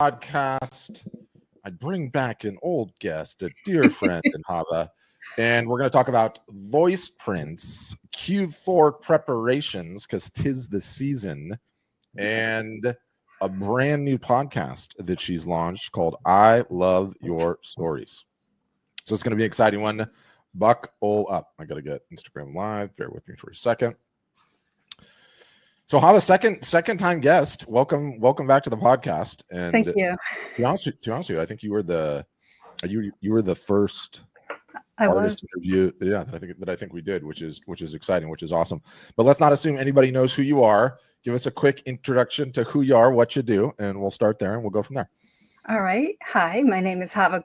podcast. I bring back an old guest, a dear friend in Hava, and we're going to talk about voice prints, Q4 preparations, because 'tis the season, and a brand new podcast that she's launched called I Love Your Stories. So it's going to be an exciting one. Buckle up. I got to get Instagram Live. Bear with me for a second. So Hava, second time guest. Welcome back to the podcast. And thank you. To be honest with you, I think you were the first artist interview. Yeah, that I think we did, which is exciting, which is awesome. But let's not assume anybody knows who you are. Give us a quick introduction to who you are, what you do, and we'll start there and we'll go from there. All right. Hi, my name is Hava.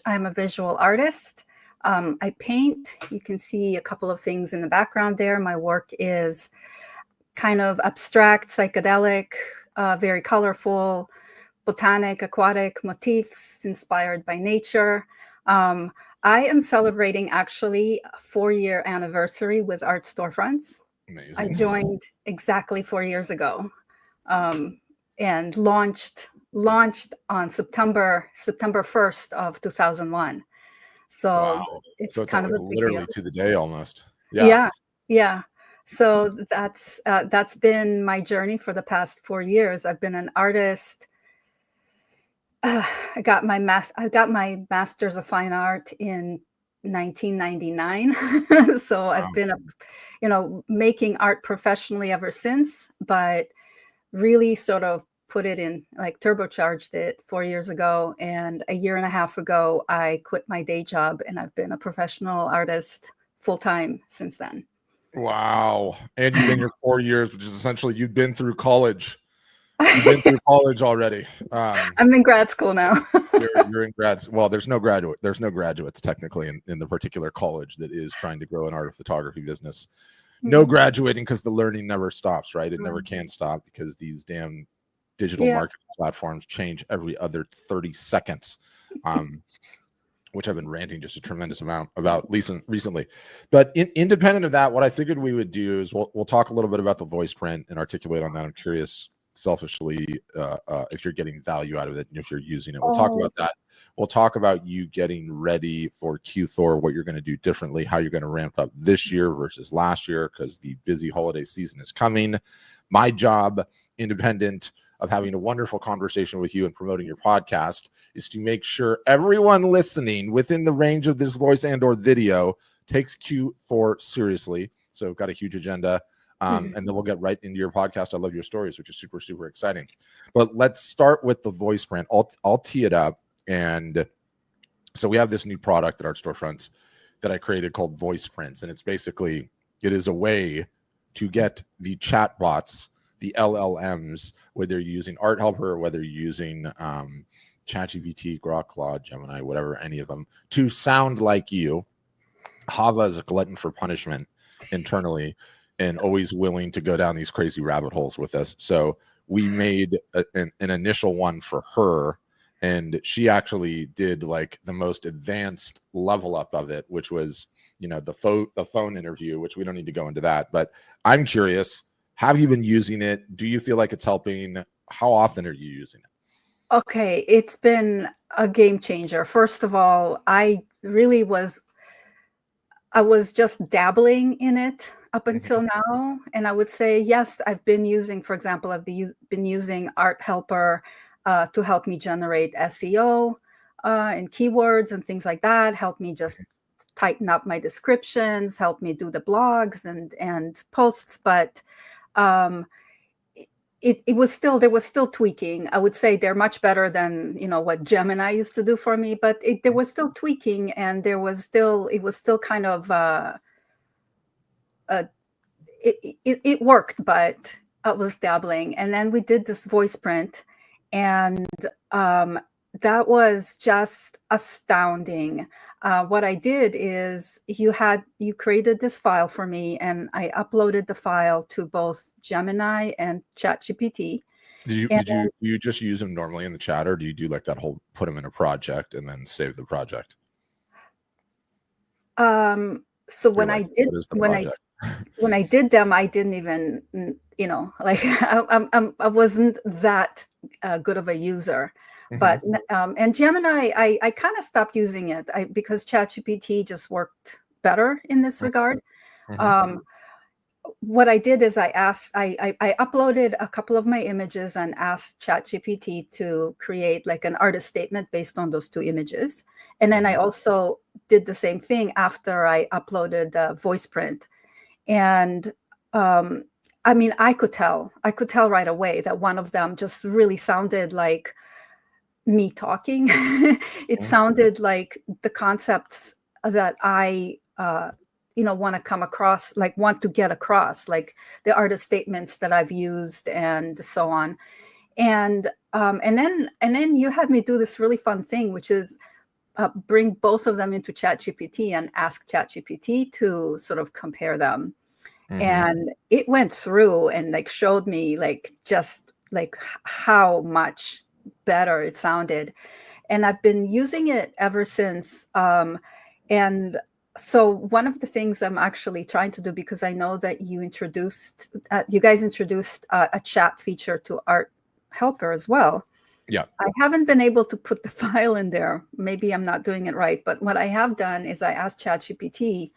I'm a visual artist. I paint. You can see a couple of things in the background there. My work is kind of abstract, psychedelic, very colorful, botanic, aquatic motifs inspired by nature. I am celebrating actually a 4-year anniversary with Art Storefronts. Amazing. I joined exactly 4 years ago, and launched on September 1st of 2001. So wow. it's kind of literally to the day almost. Yeah. So that's been my journey for the past 4 years. I've been an artist. I got my master's of fine art in 1999. So wow. I've been making art professionally ever since, but really sort of put it in, like, turbocharged it 4 years ago. And a year and a half ago, I quit my day job, and I've been a professional artist full time since then. Wow. And you've been here 4 years, which is essentially you've been through college. You've been through college already. I'm in grad school now. you're in grad. Well, there's no graduates technically in the particular college that is trying to grow an art of photography business. No graduating, because the learning never stops, right? It never can stop, because these damn digital marketing platforms change every other 30 seconds. Which I've been ranting just a tremendous amount about recently. But independent of that, what I figured we would do is we'll talk a little bit about the voice print and articulate on that. I'm curious, selfishly, if you're getting value out of it and if you're using it. We'll talk about that. We'll talk about you getting ready for Q4, what you're going to do differently, how you're going to ramp up this year versus last year, because the busy holiday season is coming. My job, independent of having a wonderful conversation with you and promoting your podcast, is to make sure everyone listening within the range of this voice and or video takes Q4 seriously. So I've got a huge agenda, and then we'll get right into your podcast. I love your stories, which is super, super exciting. But let's start with the voice print. I'll tee it up. And so we have this new product at Art Storefronts that I created called Voice Prints. And it is a way to get the chat bots, the LLMs, whether you're using Art Helper or whether you're using ChatGPT, Grok, Claude, Gemini, whatever, any of them, to sound like you. Hava is a glutton for punishment internally and always willing to go down these crazy rabbit holes with us. So we made an initial one for her, and she actually did like the most advanced level up of it, which was, the phone interview, which we don't need to go into that. But I'm curious, have you been using it? Do you feel like it's helping? How often are you using it? Okay, it's been a game changer. First of all, I was just dabbling in it up until now. And I would say, yes, I've been using Art Helper to help me generate SEO and keywords and things like that, help me just tighten up my descriptions, help me do the blogs and posts. But there was still tweaking. I would say they're much better than what Gemini used to do for me, but there was still tweaking, and it was still kind of it worked, but I was dabbling. And then we did this voice print, and that was just astounding. What I did is you created this file for me, and I uploaded the file to both Gemini and ChatGPT. Did you just use them normally in the chat, or do you do like that whole put them in a project and then save the project? So when I did them, I didn't even, I wasn't that good of a user. But and Gemini, I kind of stopped using it because ChatGPT just worked better in this regard. What I did is I uploaded a couple of my images and asked ChatGPT to create like an artist statement based on those two images. And then I also did the same thing after I uploaded the voice print. And I mean, I could tell right away that one of them just really sounded like me talking. It sounded like the concepts that I want to come across, like want to get across, like the artist statements that I've used and so on. And then you had me do this really fun thing, which is bring both of them into ChatGPT and ask ChatGPT to sort of compare them. And it went through and like showed me like just like how much better it sounded. And I've been using it ever since. And so one of the things I'm actually trying to do, because I know that you guys introduced a chat feature to Art Helper as well. Yeah. I haven't been able to put the file in there. Maybe I'm not doing it right. But what I have done is I asked ChatGPT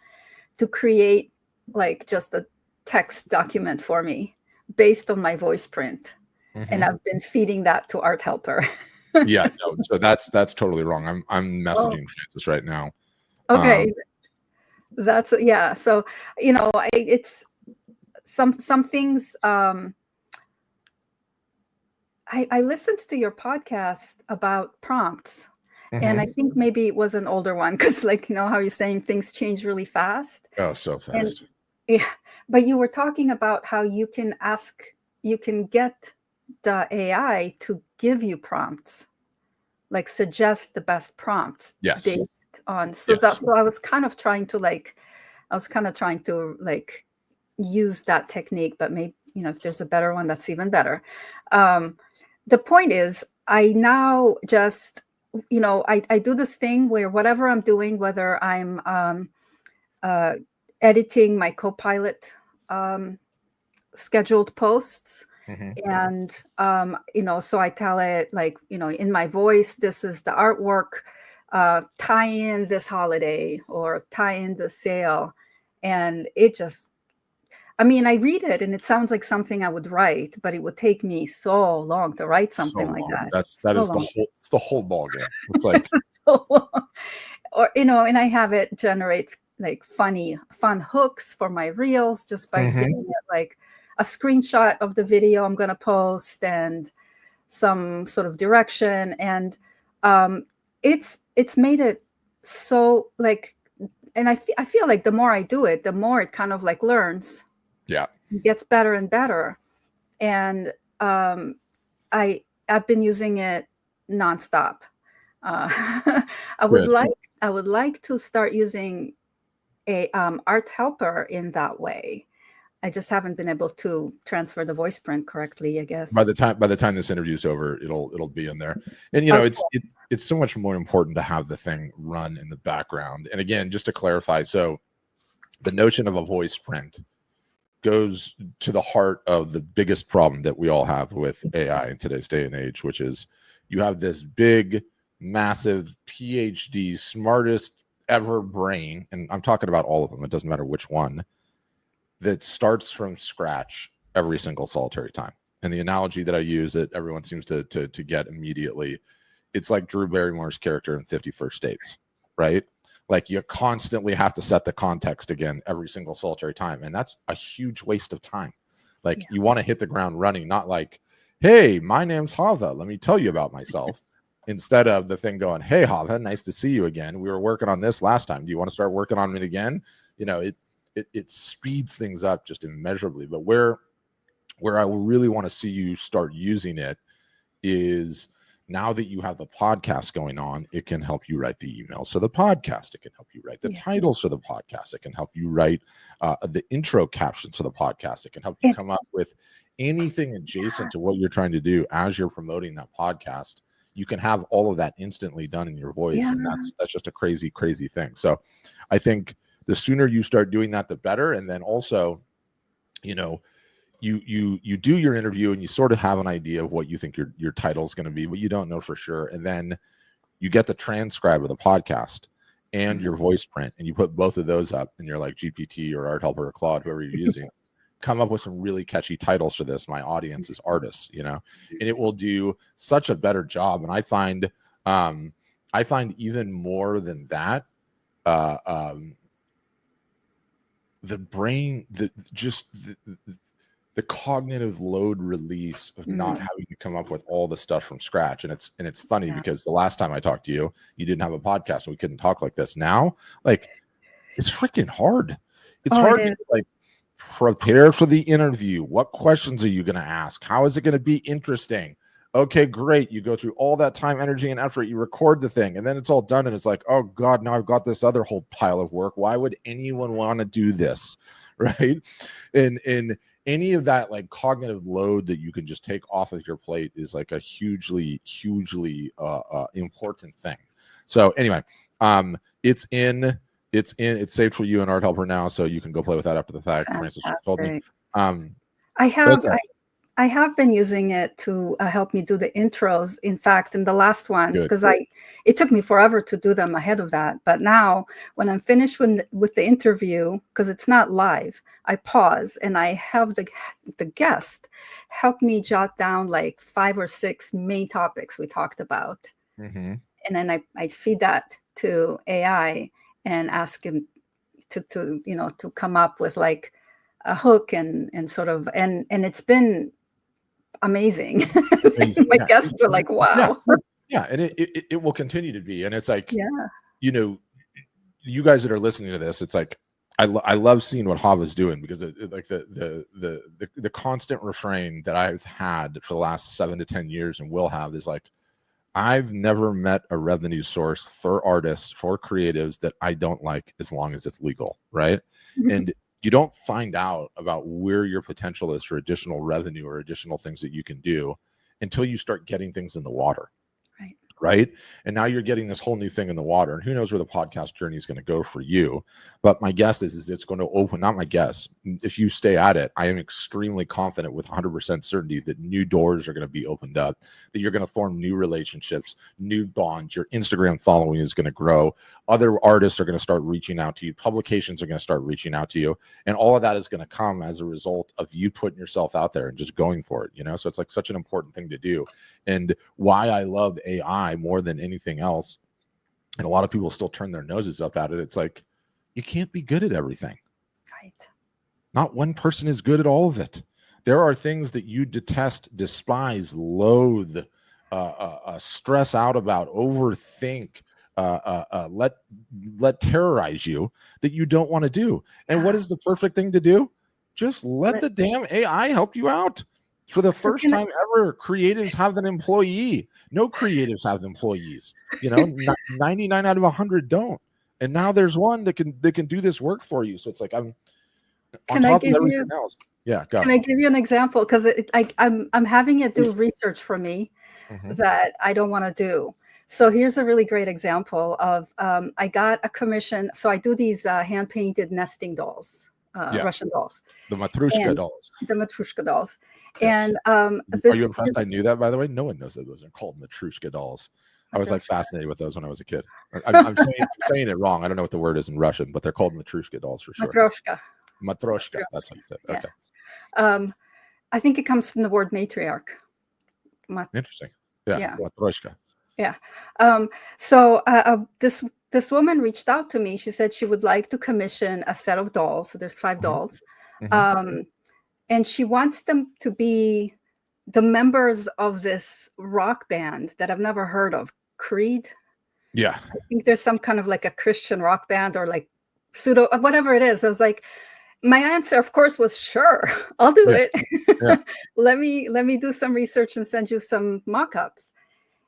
to create like just a text document for me based on my voice print. And I've been feeding that to Art Helper. Yeah, no, so that's totally wrong. I'm messaging Francis right now. Okay. That's yeah. So, it's some things. I listened to your podcast about prompts, and I think maybe it was an older one because, like, how you're saying things change really fast. Oh, so fast. Yeah, but you were talking about how you can get the AI to give you prompts, like suggest the best prompts based on. So I was kind of trying to use that technique, but maybe, if there's a better one, that's even better. The point is, I now just, I do this thing where whatever I'm doing, whether I'm editing my Copilot scheduled posts, and so I tell it, like, in my voice, this is the artwork, tie in this holiday or tie in the sale. And it just, I mean, I read it and it sounds like something I would write, but it would take me so long to write something like that. It's the whole ball game. It's like so long. Or and I have it generate like fun hooks for my reels just by giving it like a screenshot of the video I'm going to post and some sort of direction. And it's made it so like, and I feel like the more I do it, the more it kind of like learns. Yeah. It gets better and better. And I've been using it nonstop. I would like to start using a Art Helper in that way. I just haven't been able to transfer the voice print correctly, I guess. By the time this interview's over, it'll be in there. And it's so much more important to have the thing run in the background. And again, just to clarify, so the notion of a voice print goes to the heart of the biggest problem that we all have with AI in today's day and age, which is you have this big, massive PhD, smartest ever brain, and I'm talking about all of them, it doesn't matter which one, that starts from scratch every single solitary time. And the analogy that I use that everyone seems to get immediately, it's like Drew Barrymore's character in 50 First Dates, right? Like you constantly have to set the context again every single solitary time. And that's a huge waste of time. Like you want to hit the ground running, not like, hey, my name's Hava, let me tell you about myself. Instead of the thing going, hey, Hava, nice to see you again. We were working on this last time. Do you want to start working on it again? It speeds things up just immeasurably. But where I really want to see you start using it is now that you have the podcast going on, it can help you write the emails for the podcast. It can help you write the titles for the podcast. It can help you write the intro captions for the podcast. It can help you come up with anything adjacent to what you're trying to do as you're promoting that podcast. You can have all of that instantly done in your voice. And that's just a crazy, crazy thing. So I think the sooner you start doing that, the better. And then also, you do your interview and you sort of have an idea of what you think your title is going to be, but you don't know for sure. And then you get the transcribe of the podcast and your voice print, and you put both of those up, and you're like, GPT or Art Helper or Claude, whoever you're using, come up with some really catchy titles for this. My audience is artists, you know, and it will do such a better job. And I find even more than that, the brain, the cognitive load release of not having to come up with all the stuff from scratch. And it's funny because the last time I talked to you, you didn't have a podcast and we couldn't talk like this. Now, like, it's freaking hard. It's hard to like prepare for the interview. What questions are you going to ask? How is it going to be interesting? Okay, great. You go through all that time, energy, and effort. You record the thing, and then it's all done. And it's like, oh God, now I've got this other whole pile of work. Why would anyone want to do this? Right. And any of that like cognitive load that you can just take off of your plate is like a hugely important thing. So anyway, it's saved for you in Art Helper now, so you can go play with that after the fact. Francis told me. I have been using it to help me do the intros. In fact, in the last ones, because it took me forever to do them ahead of that. But now, when I'm finished with the interview, because it's not live, I pause and I have the guest help me jot down like 5 or 6 main topics we talked about, and then I feed that to AI and ask him to come up with like a hook and sort of and it's been amazing. My guests were like, wow. Yeah, and it will continue to be. And it's like, you know, you guys that are listening to this, it's like I love seeing what Hava's doing, because like the constant refrain that I've had for the last 7 to 10 years and will have is like, I've never met a revenue source for artists, for creatives, that I don't like, as long as it's legal, right? And you don't find out about where your potential is for additional revenue or additional things that you can do until you start getting things in the water. Right. And now you're getting this whole new thing in the water, and who knows where the podcast journey is going to go for you. But my guess is it's going to open, not my guess, if you stay at it, I am extremely confident with 100% certainty that new doors are going to be opened up, that you're going to form new relationships, new bonds. Your Instagram following is going to grow. Other artists are going to start reaching out to you. Publications are going to start reaching out to you. And all of that is going to come as a result of you putting yourself out there and just going for it, you know? So it's like such an important thing to do. And why I love AI more than anything else, and a lot of people still turn their noses up at it, it's like, you can't be good at everything. Right. Not one person is good at all of it. There are things that you detest, despise, loathe, stress out about, overthink, let terrorize you, that you don't want to do. And what is the perfect thing to do? Just let the damn AI help you out. For the first time ever, creatives have an employee. No creatives have employees. You know, 99 out of 100 don't. And now there's one that can do this work for you. So it's like, I'm on top of everything else. Yeah, go. Can I give you an example? Because I'm having it do research for me that I don't want to do. So here's a really great example of I got a commission. So I do these hand painted nesting dolls. Russian dolls, the Matrushka dolls. The Matrushka dolls. Yes. And are you impressed? I knew that, by the way. No one knows that those are called Matrushka dolls. I was like fascinated with those when I was a kid. I'm saying it wrong. I don't know what the word is in Russian, but they're called Matrushka dolls for sure. Matroshka. That's what you said. Okay. Yeah. I think it comes from the word matriarch. Interesting. Yeah. Matroshka. Yeah. So this woman reached out to me. She said she would like to commission a set of dolls. So there's 5 dolls. And she wants them to be the members of this rock band that I've never heard of, Creed. Yeah. I think there's some kind of like a Christian rock band or like pseudo, whatever it is. I was like, my answer, of course, was sure, I'll do it. Yeah. Let me do some research and send you some mock-ups.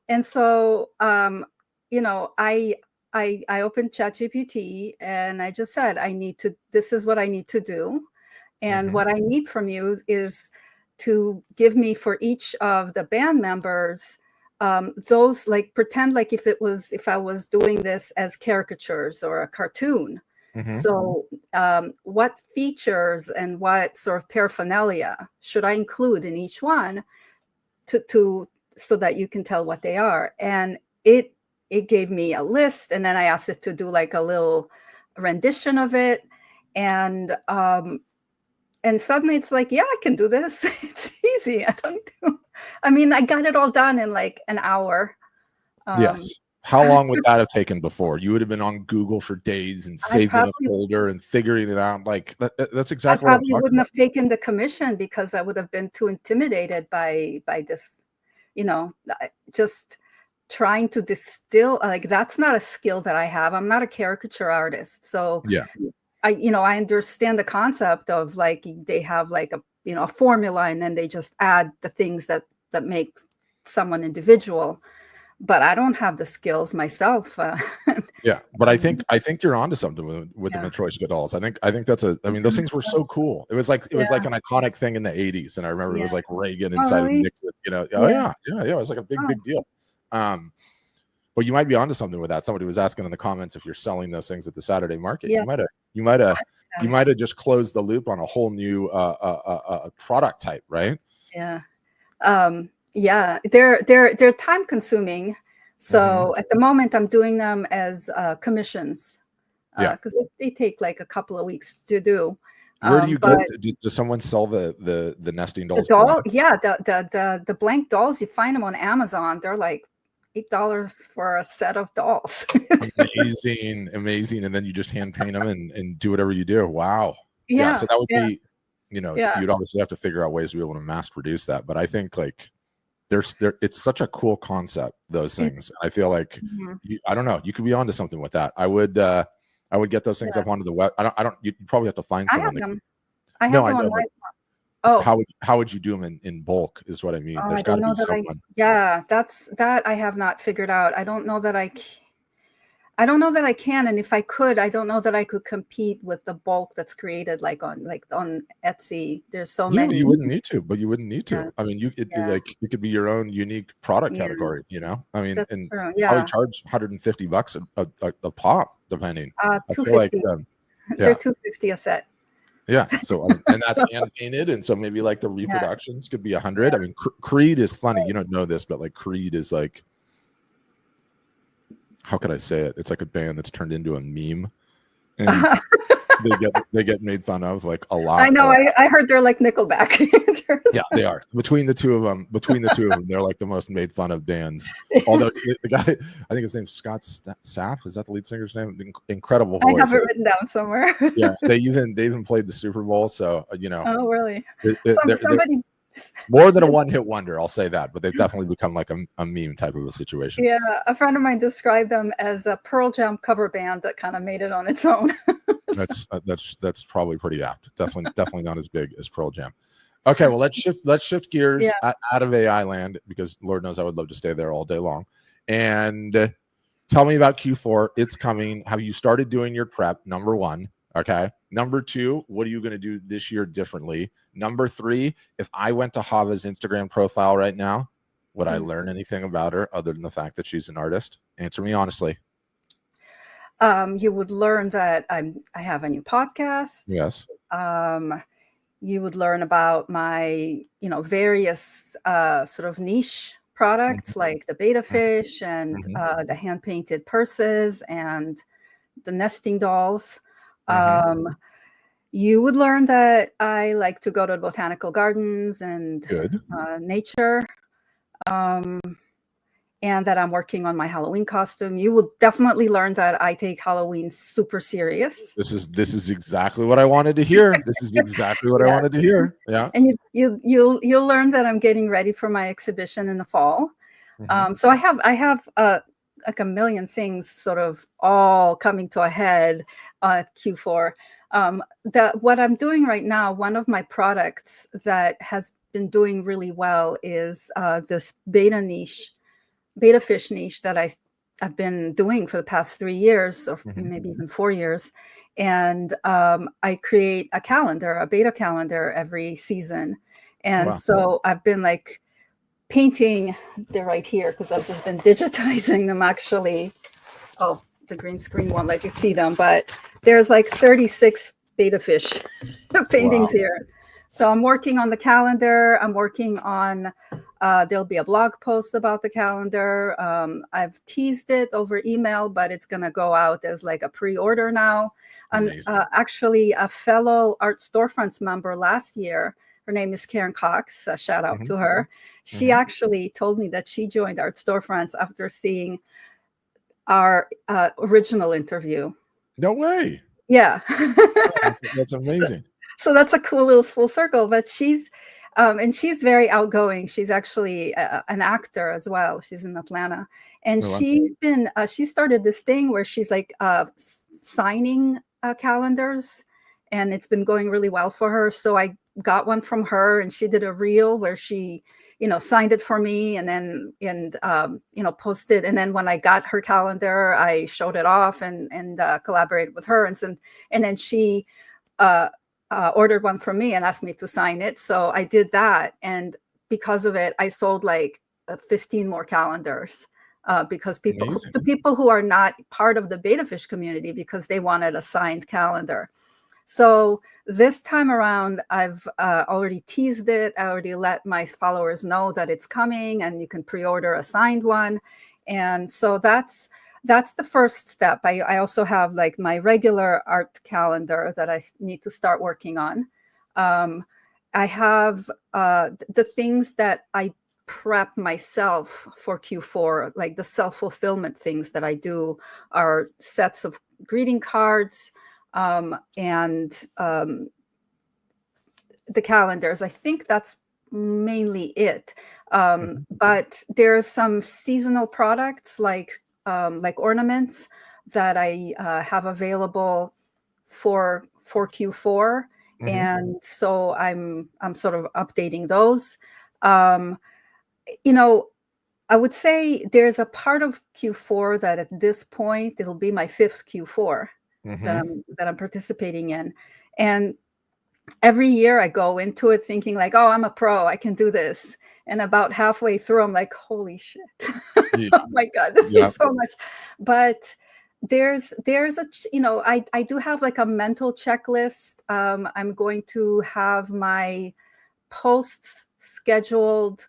And so, I opened ChatGPT and I just said, this is what I need to do. And what I need from you is to give me for each of the band members, those, like, pretend like if I was doing this as caricatures or a cartoon. So what features and what sort of paraphernalia should I include in each one to so that you can tell what they are? And it gave me a list, and then I asked it to do like a little rendition of it, and suddenly it's like, yeah, I can do this. It's easy. I mean, I got it all done in like an hour. Yes. How long would that have taken before? You would have been on Google for days and saving a folder and figuring it out. Like that's exactly what I'm talking about. I probably wouldn't have taken the commission because I would have been too intimidated by this, just trying to distill. Like, that's not a skill that I have. I'm not a caricature artist. So yeah, I understand the concept of like they have like a formula, and then they just add the things that make someone individual. But I don't have the skills myself. Yeah, but I think you're onto something with the Matryoshka dolls. I think that's I mean, those things were so cool. It was like an iconic thing in the 80s, and I remember it was like Reagan inside of Nixon. It was like a big deal. But you might be onto something with that. Somebody was asking in the comments if you're selling those things at the Saturday market. You might have just closed the loop on a whole new product type, right? Yeah. Yeah, they're time consuming. So at the moment I'm doing them as commissions because they take like a couple of weeks to do. Where do you go? Does someone sell the nesting dolls? The doll, the blank dolls, you find them on Amazon. They're like $8 for a set of dolls. Amazing. And then you just hand paint them and do whatever you do. Wow. Yeah. So that would be, you'd obviously have to figure out ways to be able to mass produce that. But I think like it's such a cool concept, those things. I feel like I don't know, you could be onto something with that. I would get those things up onto the web. You probably have to find someone. I have them. Oh, how would you do them in bulk is what I mean. There's got to be someone. That I have not figured out. I don't know that I can, and if I could, I don't know that I could compete with the bulk that's created like on Etsy. There's so many. You wouldn't need to, but you wouldn't need to. Yeah. I mean, it could be your own unique product category. I mean, that's and true. probably charge $150 a pop, depending. $250. They're $250 a set. Yeah. So and that's hand painted, and so maybe like the reproductions could be $100. I mean, Creed is funny. You don't know this, but like Creed is like, how could I say it? It's like a band that's turned into a meme, and they get made fun of like a lot. I know. I heard they're like Nickelback. Yeah, they are. Between the two of them, they're like the most made fun of bands. Although the guy, I think his name's Scott Sapp. Is that the lead singer's name? Incredible voice. I have it written down somewhere. Yeah, they even played the Super Bowl. So Oh, really? Somebody. More than a one-hit wonder, I'll say that, but they've definitely become like a meme type of a situation. Yeah, a friend of mine described them as a Pearl Jam cover band that kind of made it on its own. That's probably pretty apt. Definitely not as big as Pearl Jam. Okay, well let's shift gears out of AI land, because Lord knows I would love to stay there all day long. And tell me about Q4. It's coming. Have you started doing your prep? Number one. Okay. Number two, what are you going to do this year differently? Number three, if I went to Hava's Instagram profile right now, would I learn anything about her other than the fact that she's an artist? Answer me honestly. You would learn that I have a new podcast. Yes. You would learn about my, various sort of niche products like the beta fish and the hand painted purses and the nesting dolls. You would learn that I like to go to botanical gardens and nature, and that I'm working on my Halloween costume. You will definitely learn that I take Halloween super serious. This is exactly what I wanted to hear. This is exactly what I wanted to hear. Yeah. And you'll learn that I'm getting ready for my exhibition in the fall. So I have like a million things sort of all coming to a head at Q4. What I'm doing right now, one of my products that has been doing really well is this beta fish niche that I've been doing for the past 3 years, or maybe even 4 years. And I create a beta calendar every season. And so I've been like painting, they're right here because I've just been digitizing them actually. Oh, the green screen won't let you see them, but there's like 36 beta fish paintings Wow. here. So I'm working on the calendar. I'm working on, there'll be a blog post about the calendar. I've teased it over email, but it's going to go out as like a pre-order now. And actually a fellow Art Storefronts member last year, her name is Karen Cox, a shout out to her. She actually told me that she joined Art Storefronts after seeing our original interview. No way. Yeah. That's amazing. So that's a cool little full circle, but and she's very outgoing. She's actually an actor as well. She's in Atlanta, and she started this thing where she's like signing calendars, and it's been going really well for her. So I got one from her, and she did a reel where she, signed it for me, and then posted. And then when I got her calendar, I showed it off and collaborated with her, and then she ordered one from me and asked me to sign it. So I did that, and because of it, I sold like 15 more calendars. Because the people who are not part of the beta fish community, because they wanted a signed calendar. So this time around, I've already teased it. I already let my followers know that it's coming, and you can pre-order a signed one. And so that's the first step. I also have like my regular art calendar that I need to start working on. I have the things that I prep myself for Q4, like the self-fulfillment things that I do are sets of greeting cards and the calendars. I think that's mainly it. But there's some seasonal products like ornaments that I have available for Q4. And so I'm sort of updating those. I would say there's a part of Q4 that at this point, it'll be my 5th Q4 that I'm participating in. And every year I go into it thinking like, oh, I'm a pro, I can do this. And about halfway through, I'm like, holy shit. Oh my God, this is so much. But there's I do have like a mental checklist. I'm going to have my posts scheduled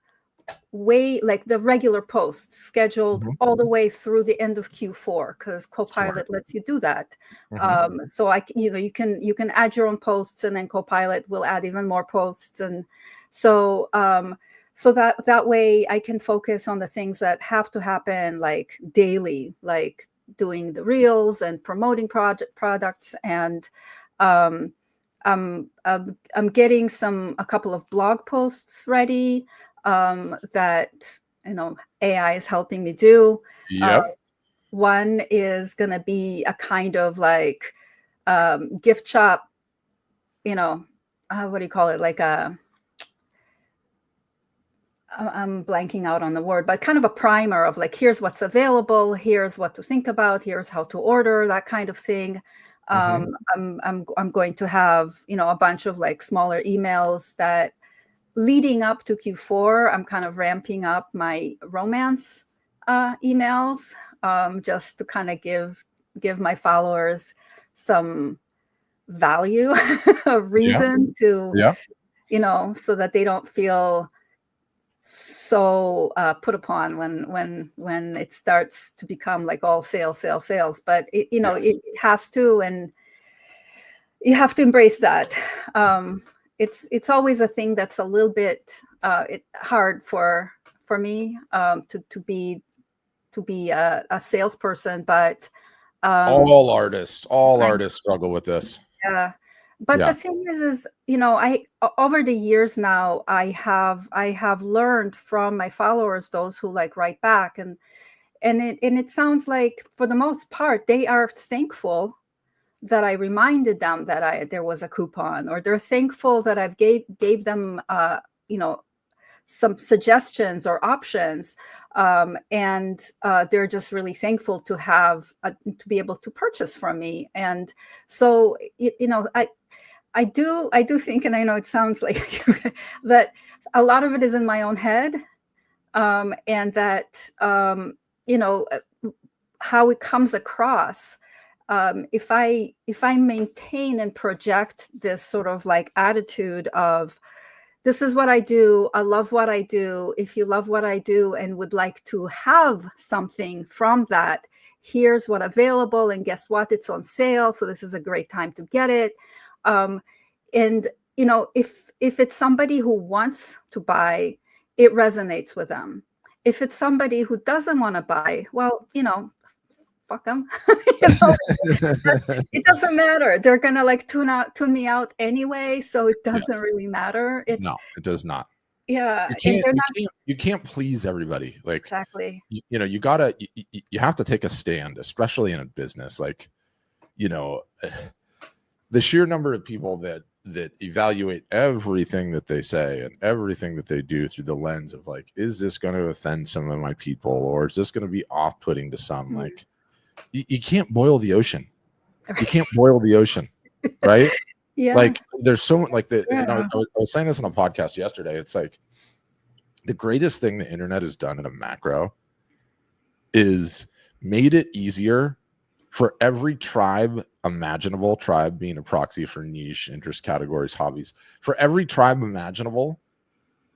like the regular posts scheduled all the way through the end of Q4, because Copilot lets you do that. So you can add your own posts, and then Copilot will add even more posts. And so that way I can focus on the things that have to happen like daily, like doing the reels and promoting products. And I'm getting a couple of blog posts ready that AI is helping me do. One is going to be a kind of like gift shop, what do you call it? Like I'm blanking out on the word, but kind of a primer of like, here's what's available, here's what to think about, here's how to order, that kind of thing. I'm going to have, a bunch of like smaller emails that leading up to Q4, I'm kind of ramping up my romance emails just to kind of give my followers some value, a reason to, so that they don't feel so put upon when it starts to become like all sales. But it has to, and you have to embrace that. It's always a thing that's a little bit hard for me to be a salesperson, but all artists struggle with this. Yeah. But the thing is, I over the years now, I have learned from my followers, those who like write back, and it sounds like for the most part they are thankful that I reminded them that there was a coupon, or they're thankful that I've gave them some suggestions or options, and they're just really thankful to have to be able to purchase from me. And so I do think, and I know it sounds like that a lot of it is in my own head, and that how it comes across if I maintain and project this sort of like attitude of, this is what I do, I love what I do, if you love what I do and would like to have something from that, here's what available, and guess what, it's on sale, so this is a great time to get it. And if it's somebody who wants to buy, it resonates with them. If it's somebody who doesn't want to buy, well, fuck them. It doesn't matter. They're gonna like tune me out anyway, so it doesn't really matter. No, it does not. Yeah, you can't please everybody. Like, exactly. you have to take a stand, especially in a business. Like, the sheer number of people that evaluate everything that they say and everything that they do through the lens of like, is this going to offend some of my people, or is this going to be off-putting to some? Mm-hmm. Like, you can't boil the ocean. You can't boil the ocean, right? Yeah. Like, there's so much, like I was saying this on a podcast yesterday. It's like the greatest thing the internet has done in a macro is made it easier for every tribe imaginable, tribe being a proxy for niche interest categories, hobbies, for every tribe imaginable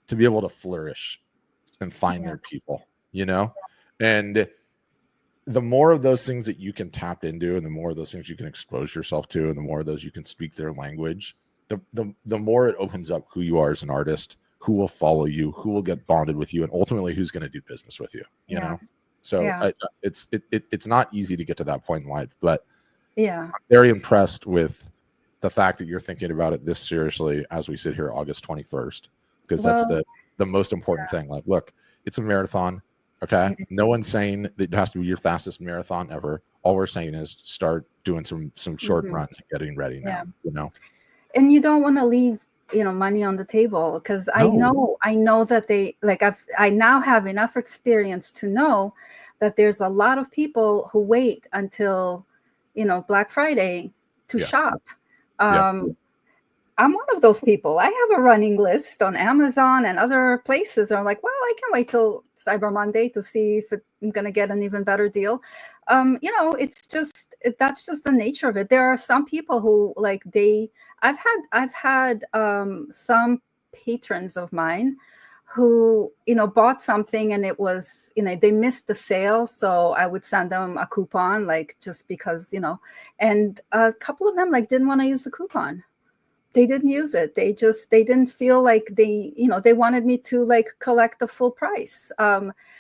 to be able to flourish and find their people, and the more of those things that you can tap into, and the more of those things you can expose yourself to, and the more of those you can speak their language, the more it opens up who you are as an artist, who will follow you, who will get bonded with you, and ultimately who's going to do business with you. You know, so it's not easy to get to that point in life, but I'm very impressed with the fact that you're thinking about it this seriously as we sit here August 21st, because that's the most important thing. Like, look, it's a marathon. Okay. No one's saying that it has to be your fastest marathon ever. All we're saying is start doing some short runs and getting ready now, And you don't want to leave, money on the table, because I know that they, like, I now have enough experience to know that there's a lot of people who wait until, Black Friday to shop. I'm one of those people. I have a running list on Amazon and other places. I'm like, well, I can wait till Cyber Monday to see if I'm going to get an even better deal. It's just, that's just the nature of it. There are some people who like I've had some patrons of mine who, bought something and it was, they missed the sale. So I would send them a coupon, like, just because, and a couple of them like didn't want to use the coupon. They didn't use it. They didn't feel like they wanted me to like collect the full price.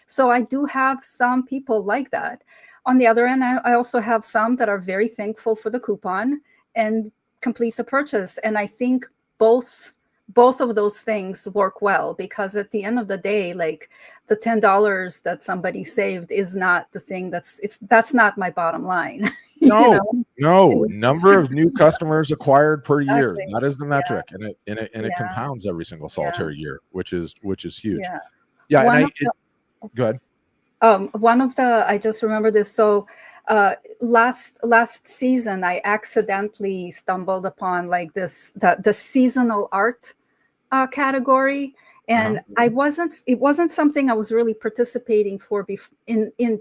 So I do have some people like that. On the other end, I also have some that are very thankful for the coupon and complete the purchase. And I think both of those things work well, because at the end of the day, like, the $10 that somebody saved is not the thing that's not my bottom line. No, number of new customers acquired per year. That is the metric, and it compounds every single solitary year, which is huge. Go ahead. I just remember this. So last season, I accidentally stumbled upon like the seasonal art category. And it wasn't something I was really participating for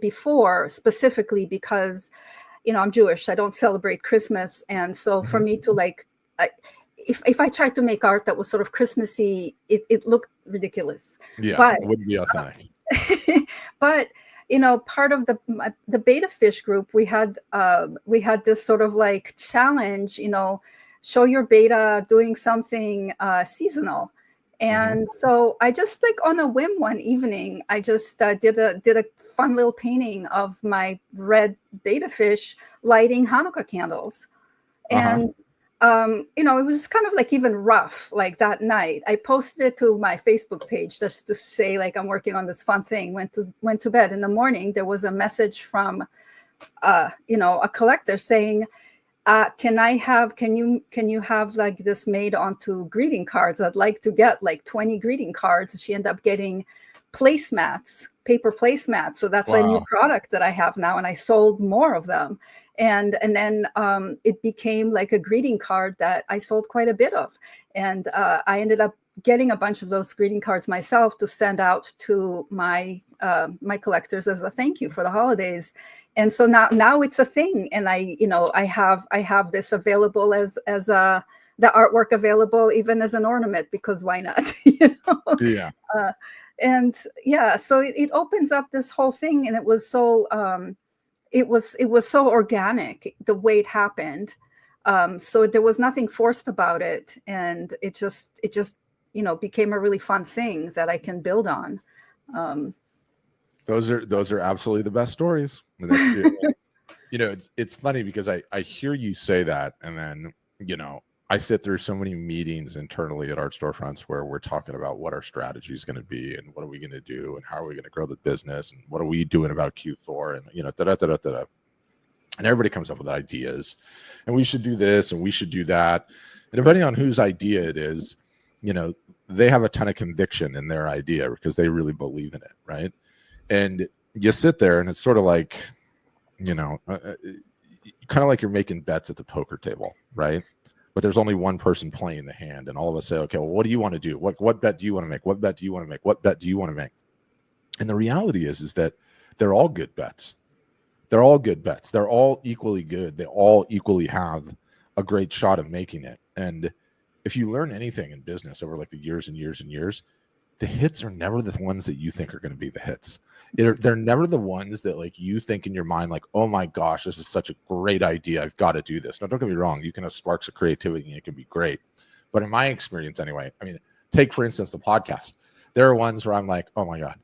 before, specifically because, I'm Jewish. I don't celebrate Christmas. And so for me to like, if I tried to make art that was sort of Christmassy, it looked ridiculous. Yeah, but it wouldn't be authentic. But part of the Beta Fish group, we had this sort of like challenge, show your beta doing something seasonal. And so I just, like, on a whim one evening, I just did a fun little painting of my red beta fish lighting Hanukkah candles. And it was kind of like even rough, like that night. I posted it to my Facebook page just to say, like, I'm working on this fun thing. Went to bed. In the morning, there was a message from, a collector saying, can you have like this made onto greeting cards? I'd like to get like 20 greeting cards. She ended up getting placemats, paper placemats. So that's a new product that I have now, and I sold more of them. And then it became like a greeting card that I sold quite a bit of. And I ended up getting a bunch of those greeting cards myself to send out to my my collectors as a thank you for the holidays. And so now it's a thing, and I have this available as the artwork available even as an ornament, because why not? Yeah. And yeah, so it opens up this whole thing, and it was so organic the way it happened. So there was nothing forced about it, and it just became a really fun thing that I can build on. Those are absolutely the best stories. And that's, it's funny because I hear you say that, and then I sit through so many meetings internally at Art Storefronts where we're talking about what our strategy is going to be, and what are we going to do, and how are we going to grow the business, and what are we doing about Q4, and and everybody comes up with ideas, and we should do this and we should do that, and depending on whose idea it is, they have a ton of conviction in their idea because they really believe in it, right? And you sit there, and it's sort of like, kind of like you're making bets at the poker table, right? But there's only one person playing the hand, and all of us say, okay, well, what do you want to do? What bet do you want to make? What bet do you want to make? What bet do you want to make? And the reality is that they're all good bets. They're all good bets. They're all equally good. They all equally have a great shot of making it. And if you learn anything in business over like the years and years and years, the hits are never the ones that you think are going to be the hits. They're never the ones that like you think in your mind, like, oh my gosh, this is such a great idea. I've got to do this. Now, don't get me wrong. You can have sparks of creativity and it can be great. But in my experience anyway, I mean, take for instance, the podcast. There are ones where I'm like, oh my God,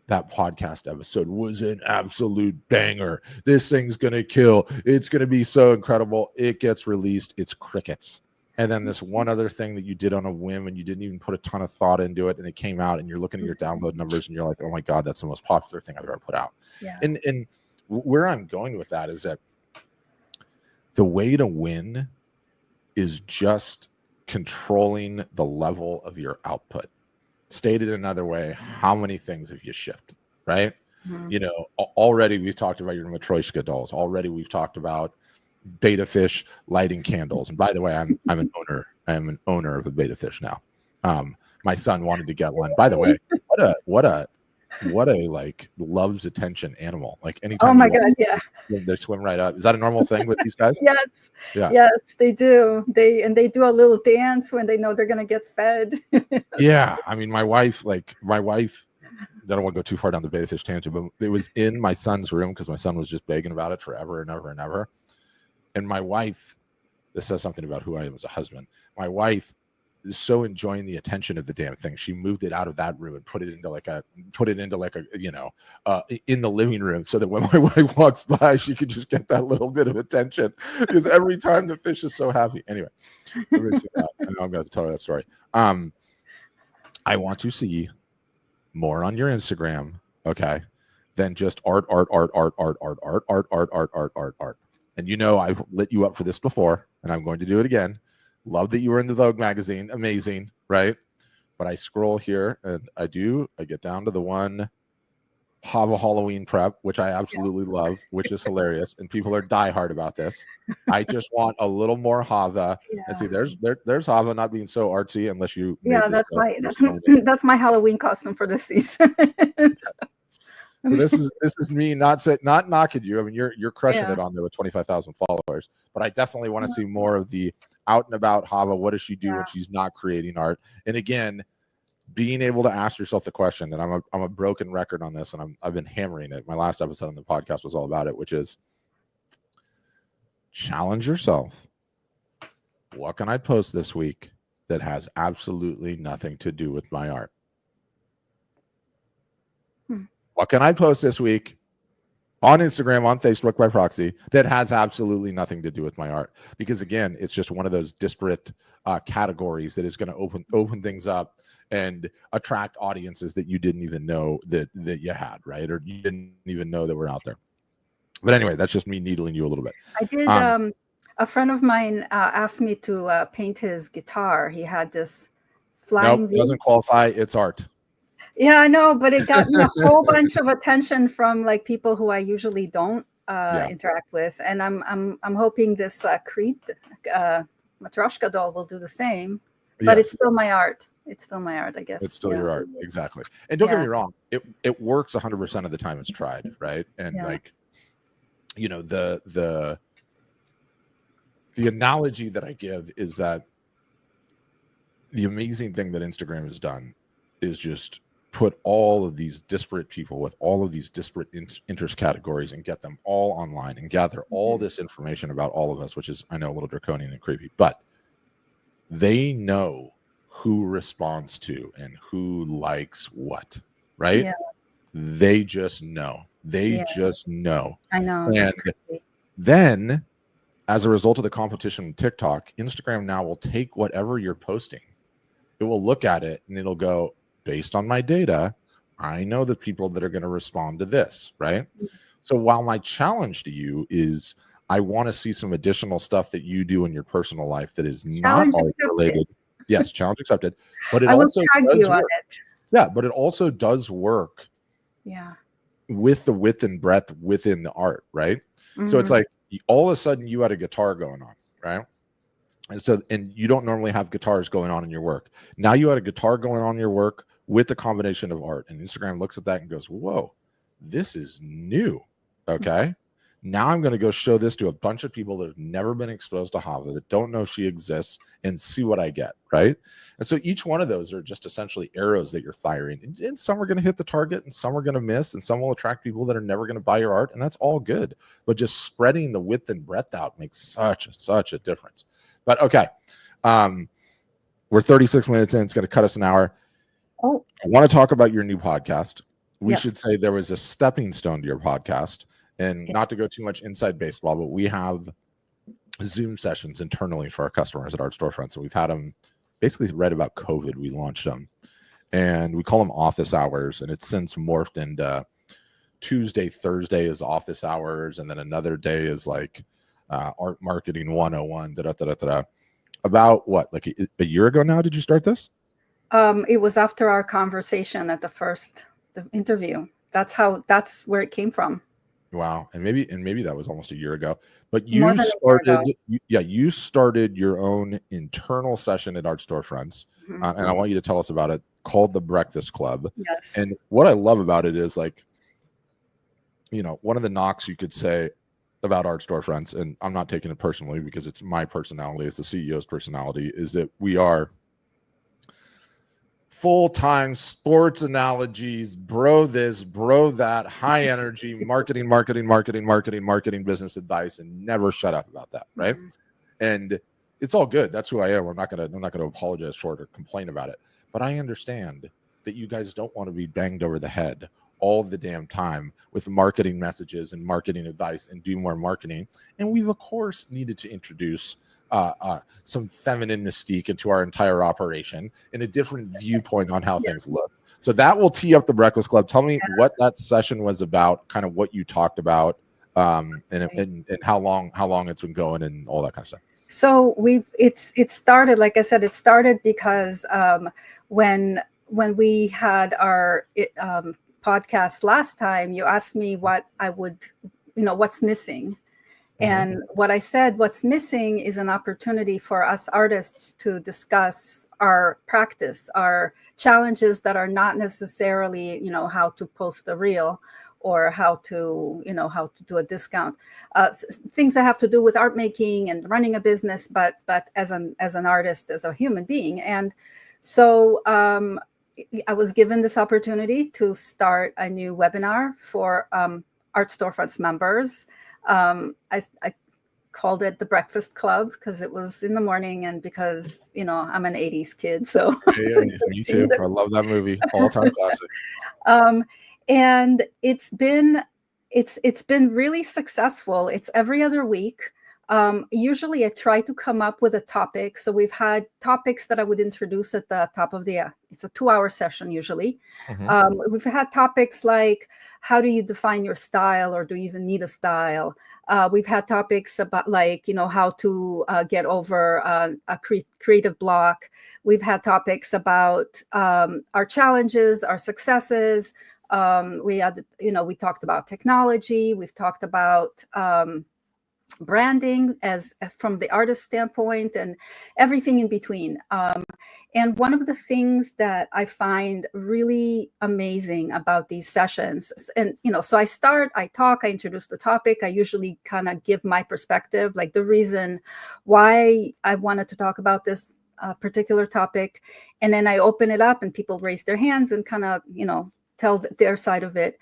that podcast episode was an absolute banger. This thing's going to kill. It's going to be so incredible. It gets released. It's crickets. And then this one other thing that you did on a whim and you didn't even put a ton of thought into it, and it came out, and you're looking at your download numbers and you're like, oh my God, that's the most popular thing I've ever put out. Yeah. And where I'm going with that is that the way to win is just controlling the level of your output. Stated another way, how many things have you shipped, right? Mm-hmm. Already we've talked about your Matryoshka dolls. Already we've talked about beta fish lighting candles. And by the way, I'm an owner. I am an owner of a beta fish now. My son wanted to get one. By the way, what a like loves attention animal. Like anytime. Oh my God, yeah. They swim right up. Is that a normal thing with these guys? Yes. Yeah. Yes, they do. They do a little dance when they know they're gonna get fed. Yeah. I mean, my wife, I don't want to go too far down the beta fish tangent, but it was in my son's room because my son was just begging about it forever and ever and ever. And my wife, this says something about who I am as a husband. My wife is so enjoying the attention of the damn thing. She moved it out of that room and put it into like a in the living room, so that when my wife walks by, she could just get that little bit of attention, because every time the fish is so happy. Anyway, I know I'm going to tell her that story. I want to see more on your Instagram, okay, than just art. And I've lit you up for this before, and I'm going to do it again. Love that you were in the Vogue magazine. Amazing, right? But I scroll here, and I get down to the one Hava Halloween prep, which I absolutely love, which is hilarious. And people are diehard about this. I just want a little more Hava. Yeah. And see, there's Hava not being so artsy unless you. Yeah, that's my Halloween costume for this season. So this is me not knocking you. I mean, you're crushing it on there with 25,000 followers. But I definitely want to see more of the out and about Hava. What does she do when she's not creating art? And again, being able to ask yourself the question, and I'm a broken record on this, and I've been hammering it. My last episode on the podcast was all about it, which is challenge yourself. What can I post this week that has absolutely nothing to do with my art? What can I post this week on Instagram, on Facebook by proxy, that has absolutely nothing to do with my art? Because again, it's just one of those disparate categories that is going to open things up and attract audiences that you didn't even know that you had, right? Or you didn't even know that were out there. But anyway, that's just me needling you a little bit. I did. A friend of mine asked me to paint his guitar. He had this flying. Nope, doesn't qualify. It's art. Yeah, I know, but it got me a whole bunch of attention from like people who I usually don't interact with, and I'm hoping this Crete Matryoshka doll will do the same. But it's still my art. It's still my art, I guess. It's still your art. Exactly. And don't get me wrong, it works 100% of the time it's tried, right? And like, you know, the analogy that I give is that the amazing thing that Instagram has done is just put all of these disparate people with all of these disparate interest categories and get them all online and gather all this information about all of us, which is, I know, a little draconian and creepy, but they know who responds to and who likes what, right? Yeah. They just know. They just know. I know. And that's crazy. then, as a result of the competition with TikTok, Instagram now will take whatever you're posting. It will look at it and it'll go, based on my data, I know the people that are going to respond to this, right? So while my challenge to you is I want to see some additional stuff that you do in your personal life that is not all related. Yes, challenge accepted. But it also does work. Yeah, but it also does work. Yeah. With the width and breadth within the art, right? So it's like all of a sudden you had a guitar going on, right? And you don't normally have guitars going on in your work. Now you had a guitar going on in your work with the combination of art, and Instagram looks at that and goes, whoa, this is new. Okay. Now I'm going to go show this to a bunch of people that have never been exposed to Hava, that don't know she exists, and see what I get, right? And so each one of those are just essentially arrows that you're firing. And some are going to hit the target, and some are going to miss, and some will attract people that are never going to buy your art, and that's all good. But just spreading the width and breadth out makes such a difference. But okay, we're 36 minutes in. It's going to cut us an hour. Oh, I want to talk about your new podcast. We should say there was a stepping stone to your podcast. And not to go too much inside baseball, but we have Zoom sessions internally for our customers at Art Storefront. So we've had them basically right about COVID. We launched them, and we call them office hours. And it's since morphed into Tuesday, Thursday is office hours, and then another day is like art marketing 101. About what, like a year ago now? Did you start this? It was after our conversation at the interview. That's where it came from. Wow. And maybe that was almost a year ago, but you started your own internal session at Art Storefronts. And I want you to tell us about it, called the Breakfast Club. Yes. And what I love about it is, like, you know, one of the knocks you could say about Art Storefronts, and I'm not taking it personally because it's my personality, it's the CEO's personality, is that we are full-time sports analogies, bro this, bro that, high energy marketing business advice, and never shut up about that, right? And it's all good. That's who I am. I'm not gonna apologize for it or complain about it. But I understand that you guys don't want to be banged over the head all the damn time with marketing messages and marketing advice and do more marketing. And we've of course needed to introduce some feminine mystique into our entire operation and a different viewpoint on how things look. So that will tee up the Breakfast Club. Tell me what that session was about, kind of what you talked about, and how long it's been going and all that kind of stuff. So it started, like I said, it started because when we had our podcast last time, you asked me what I would, what's missing. And what I said, what's missing is an opportunity for us artists to discuss our practice, our challenges that are not necessarily, how to post a reel or how to do a discount, things that have to do with art making and running a business, but as an artist, as a human being. And so I was given this opportunity to start a new webinar for Art Storefronts members. I called it the Breakfast Club because it was in the morning, and because I'm an 80s kid, so me too. I love that movie, all-time classic. And it's been really successful. It's every other week. Usually I try to come up with a topic. So we've had topics that I would introduce at the top of it's a 2-hour session usually. We've had topics like, how do you define your style, or do you even need a style? We've had topics about how to get over a creative block. We've had topics about our challenges, our successes. We talked about technology. We've talked about branding as from the artist standpoint, and everything in between. And one of the things that I find really amazing about these sessions, and so I talk, I introduce the topic, I usually kind of give my perspective, like the reason why I wanted to talk about this particular topic, and then I open it up and people raise their hands and kind of tell their side of it.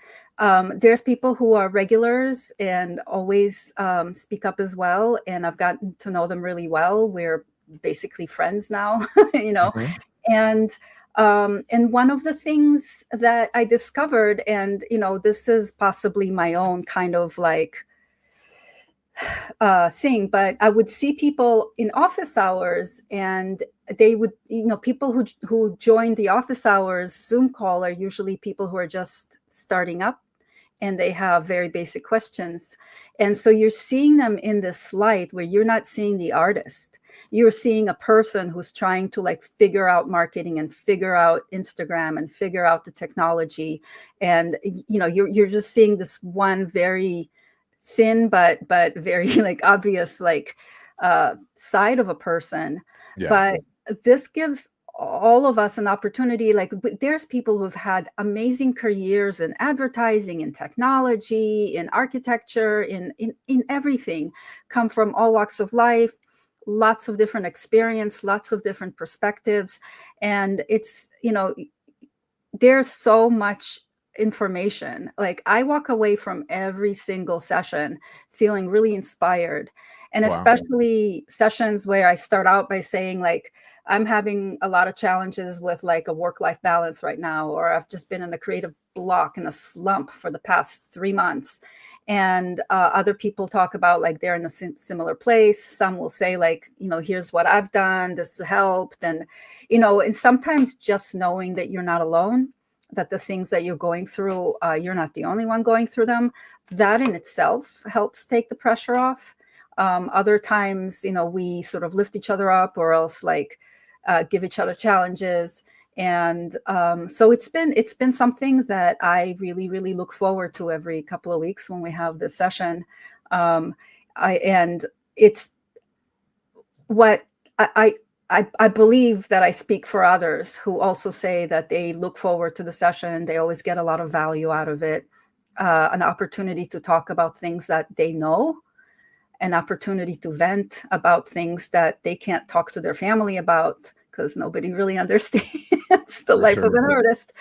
There's people who are regulars and always speak up as well, and I've gotten to know them really well. We're basically friends now, Mhm. and one of the things that I discovered, and this is possibly my own kind of like thing, but I would see people in office hours, and they would, people who join the office hours Zoom call are usually people who are just starting up, and they have very basic questions. And so you're seeing them in this light where you're not seeing the artist. You're seeing a person who's trying to like figure out marketing and figure out Instagram and figure out the technology. And, you're just seeing this one very thin, but very like obvious, like side of a person. Yeah. But this gives all of us an opportunity. Like there's people who've had amazing careers in advertising, in technology, in architecture, in everything, come from all walks of life, lots of different experience, lots of different perspectives. And it's, there's so much information. Like I walk away from every single session feeling really inspired. And Wow. especially sessions where I start out by saying like, I'm having a lot of challenges with like a work-life balance right now, or I've just been in a creative block and a slump for the past 3 months. And other people talk about like they're in a similar place. Some will say like, here's what I've done, this helped. And, and sometimes just knowing that you're not alone, that the things that you're going through, you're not the only one going through them, that in itself helps take the pressure off. Other times, we sort of lift each other up, or else like give each other challenges. And so it's been something that I really, really look forward to every couple of weeks when we have this session. And it's what I believe that I speak for others who also say that they look forward to the session. They always get a lot of value out of it, an opportunity to talk about things that they know, an opportunity to vent about things that they can't talk to their family about because nobody really understands the life of an artist.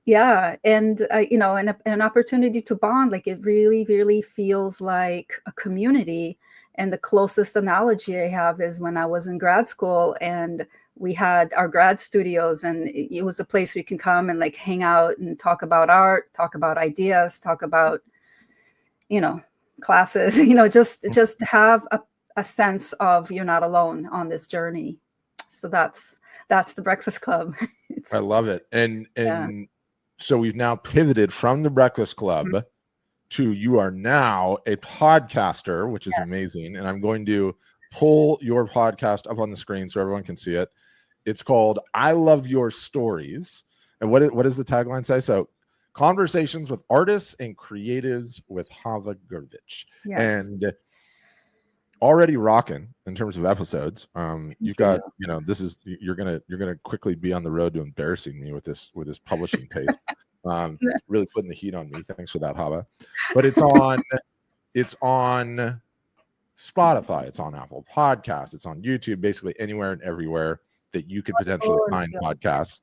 Yeah. And, and an opportunity to bond. Like it really, really feels like a community. And the closest analogy I have is when I was in grad school and we had our grad studios, and it was a place we can come and like hang out and talk about art, talk about ideas, talk about, classes, just have a sense of you're not alone on this journey. So that's the Breakfast Club. I love it. And Yeah. so we've now pivoted from the Breakfast Club to you are now a podcaster, which is amazing. And I'm going to pull your podcast up on the screen so everyone can see it. It's called I Love Your Stories. And what does the tagline say? So conversations with artists and creatives with Hava. Yes. And already rocking in terms of episodes. You've got, this is you're gonna quickly be on the road to embarrassing me with this publishing pace. Really putting the heat on me. Thanks for that, Hava. But it's on Spotify, it's on Apple Podcasts, it's on YouTube, basically anywhere and everywhere that you could potentially find podcasts.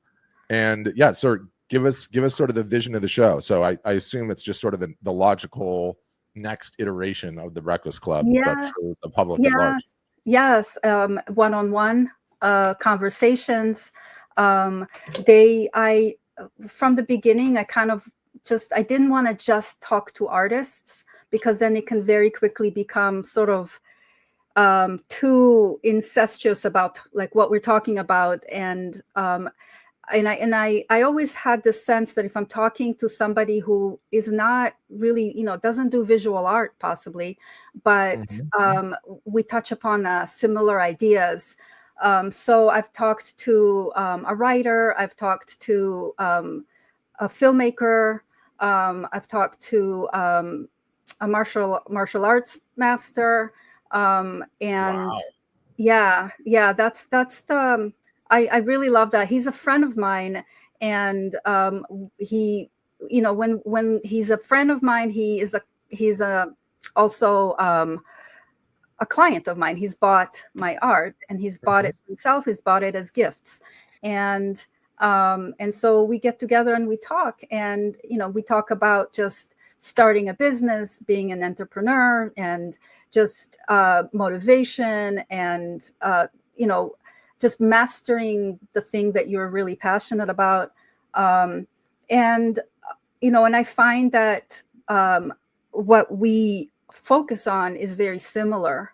And yeah, so give us sort of the vision of the show. So I assume it's just sort of the logical next iteration of the Breakfast Club, but for the public at large. Yes. One-on-one conversations. From the beginning, I kind of I didn't want to just talk to artists, because then it can very quickly become sort of too incestuous about like what we're talking about. And I always had this sense that if I'm talking to somebody who is not really, doesn't do visual art possibly, but we touch upon similar ideas. So I've talked to a writer, I've talked to a filmmaker, I've talked to a martial arts master, and Wow. yeah, that's the I really love that. He's a friend of mine, and he, when he's a friend of mine, he's a also a client of mine. He's bought my art, and he's bought it himself. He's bought it as gifts, and so we get together and we talk, and we talk about just starting a business, being an entrepreneur, and just motivation, and just mastering the thing that you're really passionate about, and and I find that what we focus on is very similar.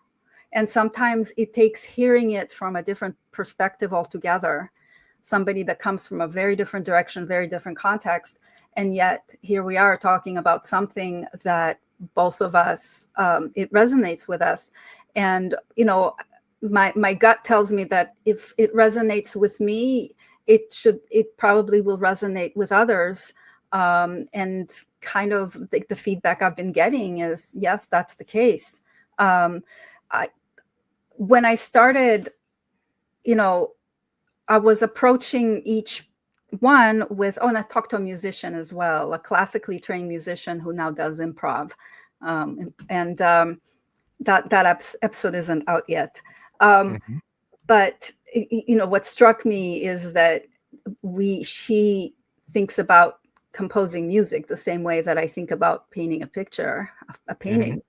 And sometimes it takes hearing it from a different perspective altogether, somebody that comes from a very different direction, very different context. And yet here we are talking about something that both of us, it resonates with us. And, my gut tells me that if it resonates with me, it probably will resonate with others. And kind of the feedback I've been getting is, yes, that's the case. When I started, I was approaching each one with, and I talked to a musician as well, a classically trained musician who now does improv. That episode isn't out yet. But what struck me is that she thinks about composing music the same way that I think about painting a picture, a painting.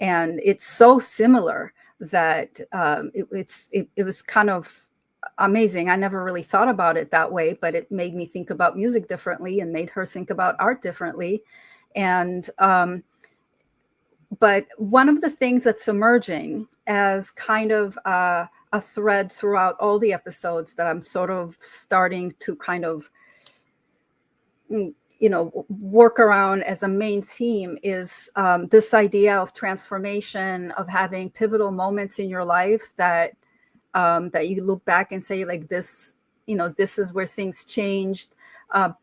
And it's so similar that it was kind of amazing. I never really thought about it that way, but it made me think about music differently and made her think about art differently. And but one of the things that's emerging as kind of a thread throughout all the episodes that I'm sort of starting to kind of work around as a main theme is this idea of transformation, of having pivotal moments in your life that you look back and say, like, this, this is where things changed,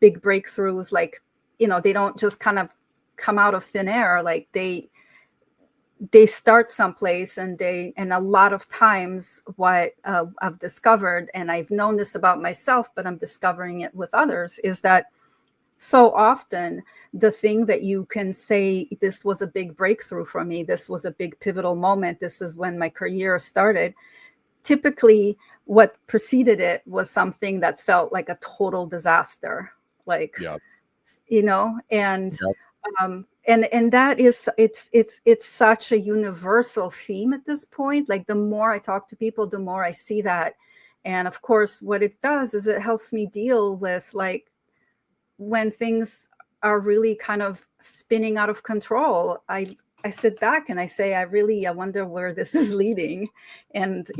big breakthroughs, like, they don't just kind of come out of thin air. Like they start someplace, and a lot of times what I've discovered, and I've known this about myself, but I'm discovering it with others, is that so often the thing that you can say, this was a big breakthrough for me, this was a big pivotal moment, this is when my career started, typically what preceded it was something that felt like a total disaster, like, and and that is, it's such a universal theme at this point. Like, the more I talk to people, the more I see that. And of course, what it does is it helps me deal with, like, when things are really kind of spinning out of control, I sit back and I say, I wonder where this is leading, and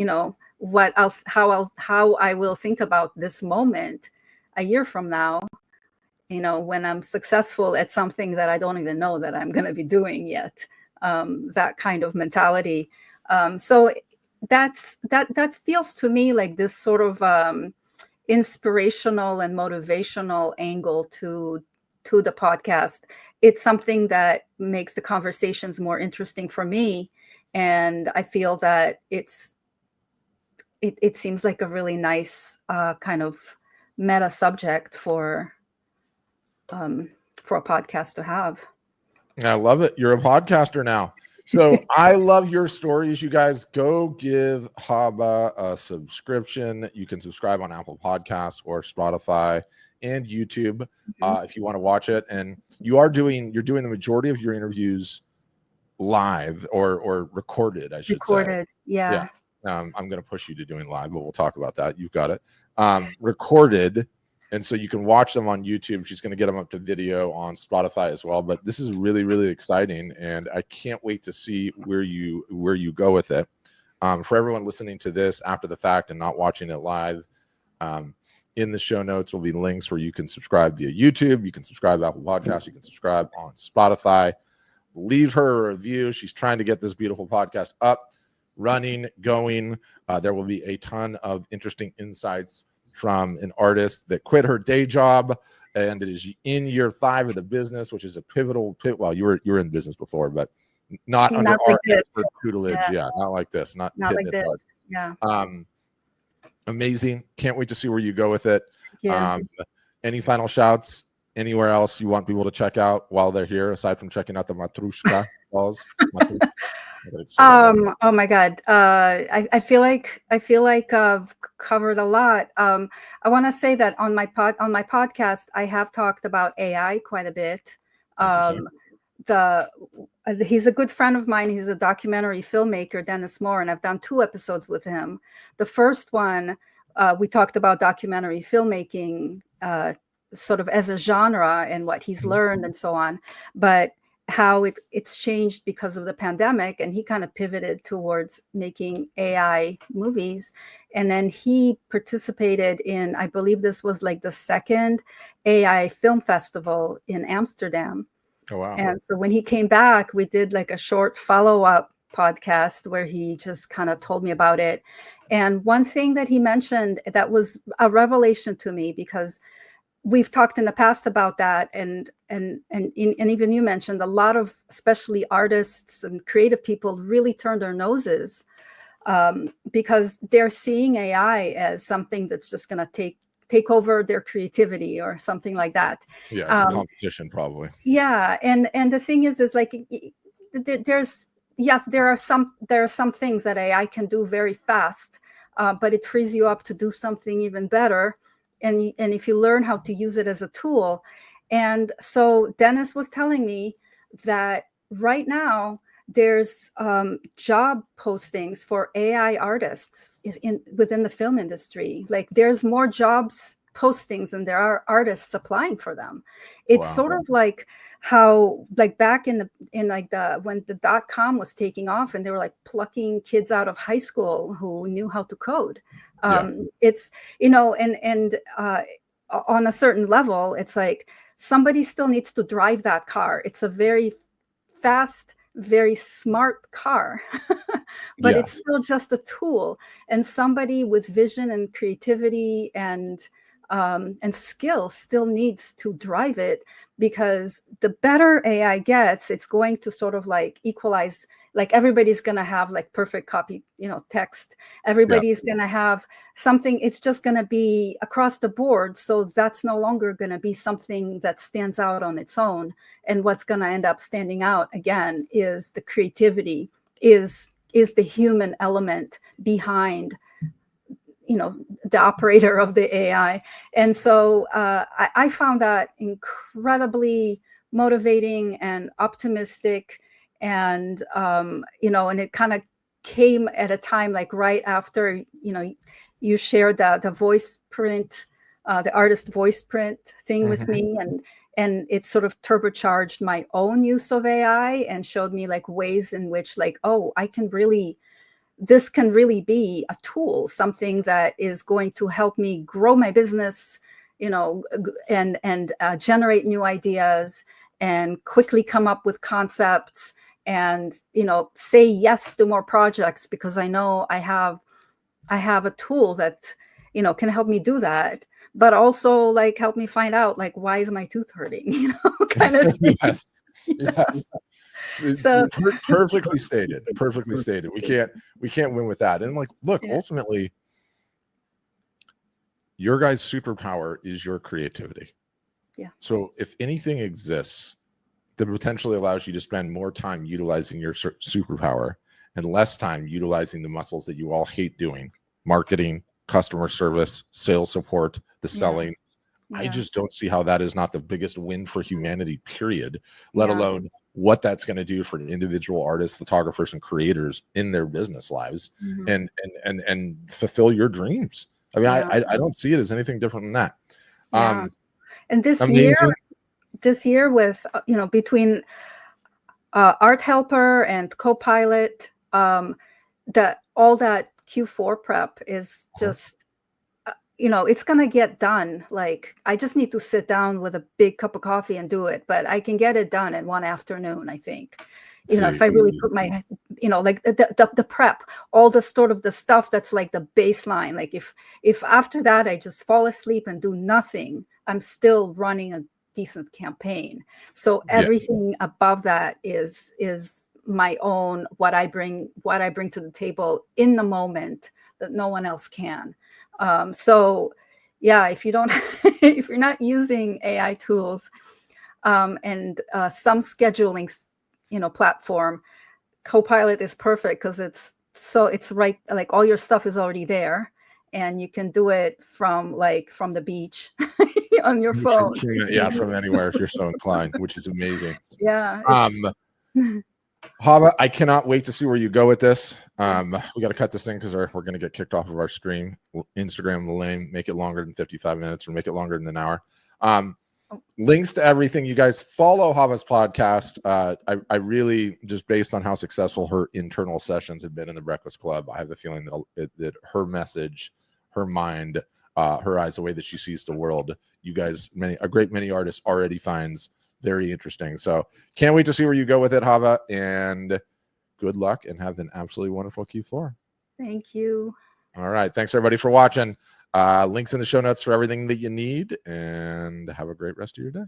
how I will think about this moment a year from now, when I'm successful at something that I don't even know that I'm going to be doing yet. That kind of mentality. So that feels to me like this sort of inspirational and motivational angle to the podcast. It's something that makes the conversations more interesting for me, and I feel that it seems like a really nice kind of meta subject for a podcast to have. I love it. You're a podcaster now. So I love your stories. You guys, go give Hava a subscription. You can subscribe on Apple Podcasts or Spotify and YouTube if you want to watch it. And you're doing the majority of your interviews live or recorded, I should say. Yeah. I'm going to push you to doing live, but we'll talk about that. You've got it. Recorded. And so you can watch them on YouTube. She's going to get them up to video on Spotify as well. But this is really, really exciting, and I can't wait to see where you go with it. For everyone listening to this after the fact and not watching it live, in the show notes will be links where you can subscribe via YouTube. You can subscribe to Apple Podcasts. You can subscribe on Spotify. Leave her a review. She's trying to get this beautiful podcast up, running, going. There will be a ton of interesting insights from an artist that quit her day job and it is in year 5 of the business, which is a pivotal well, you were in business before, but not under Not our like this. expert tutelage. Yeah, not like this. Not hitting like it hard. this. Yeah. Amazing. Can't wait to see where you go with it. Yeah. Any final shouts? Anywhere else you want people to check out while they're here, aside from checking out the Matrushka balls? Oh my God. I feel like I've covered a lot. I want to say that on my podcast, I have talked about AI quite a bit. He's a good friend of mine. He's a documentary filmmaker, Dennis Moore, and I've done 2 episodes with him. The first one, we talked about documentary filmmaking, sort of as a genre and what he's learned and so on, but how it's changed because of the pandemic, and he kind of pivoted towards making AI movies. And then he participated in, I believe this was like the second AI film festival in Amsterdam. Oh, wow. And so when he came back, we did like a short follow-up podcast where he just kind of told me about it. And one thing that he mentioned that was a revelation to me, because we've talked in the past about that, and even you mentioned a lot of, especially artists and creative people, really turn their noses because they're seeing AI as something that's just going to take over their creativity or something like that. Yeah, competition probably. Yeah, and the thing is like there are some things that AI can do very fast, but it frees you up to do something even better. And if you learn how to use it as a tool. And so Dennis was telling me that right now there's job postings for AI artists within the film industry. Like there's more jobs postings than there are artists applying for them. It's sort of like how, like back when the .com was taking off and they were like plucking kids out of high school who knew how to code. It's, and on a certain level, it's like somebody still needs to drive that car. It's a very fast, very smart car, but it's still just a tool. And somebody with vision and creativity and skill still needs to drive it, because the better AI gets, it's going to sort of like equalize. Like everybody's going to have like perfect copy, text. Everybody's going to have something. It's just going to be across the board. So that's no longer going to be something that stands out on its own. And what's going to end up standing out again is the creativity, is the human element behind, the operator of the AI. And so I found that incredibly motivating and optimistic. And, and it kind of came at a time like right after, you shared the voice print, the artist voice print thing with me. And it sort of turbocharged my own use of AI and showed me like ways in which like, oh, this can really be a tool, something that is going to help me grow my business, and generate new ideas and quickly come up with concepts and, say yes to more projects, because I know I have a tool that, can help me do that, but also like help me find out like, why is my tooth hurting, kind of thing. Yes. So perfectly stated. We can't win with that. And like, look, ultimately, your guys' superpower is your creativity. Yeah. So if anything exists that potentially allows you to spend more time utilizing your superpower and less time utilizing the muscles that you all hate doing, marketing, customer service, sales support, the selling, I just don't see how that is not the biggest win for humanity, period, let alone what that's going to do for individual artists, photographers, and creators in their business lives, and fulfill your dreams. I mean, I don't see it as anything different than that. And this year with, between Art Helper and Copilot, all that Q4 prep is just, it's going to get done. Like, I just need to sit down with a big cup of coffee and do it, but I can get it done in one afternoon, I think. If I really put my like the prep, all the sort of the stuff that's like the baseline. Like if after that I just fall asleep and do nothing, I'm still running a decent campaign. So everything above that is my own, what I bring to the table in the moment that no one else can. So yeah, if you don't, if you're not using AI tools and some scheduling, platform, Copilot is perfect because it's right, like all your stuff is already there, and you can do it from the beach on your phone. From anywhere if you're so inclined, which is amazing. Yeah. Hava, I cannot wait to see where you go with this. We got to cut this thing because we're going to get kicked off of our stream. Instagram the lane, make it longer than 55 minutes or make it longer than an hour. Links to everything. You guys follow Hava's podcast. I really, just based on how successful her internal sessions have been in the Breakfast Club, I have the feeling that her message, her mind, her eyes, the way that she sees the world, you guys, a great many artists already finds very interesting. So can't wait to see where you go with it, Hava, and good luck and have an absolutely wonderful Q4. Thank you. All right. Thanks everybody for watching. Links in the show notes for everything that you need, and have a great rest of your day.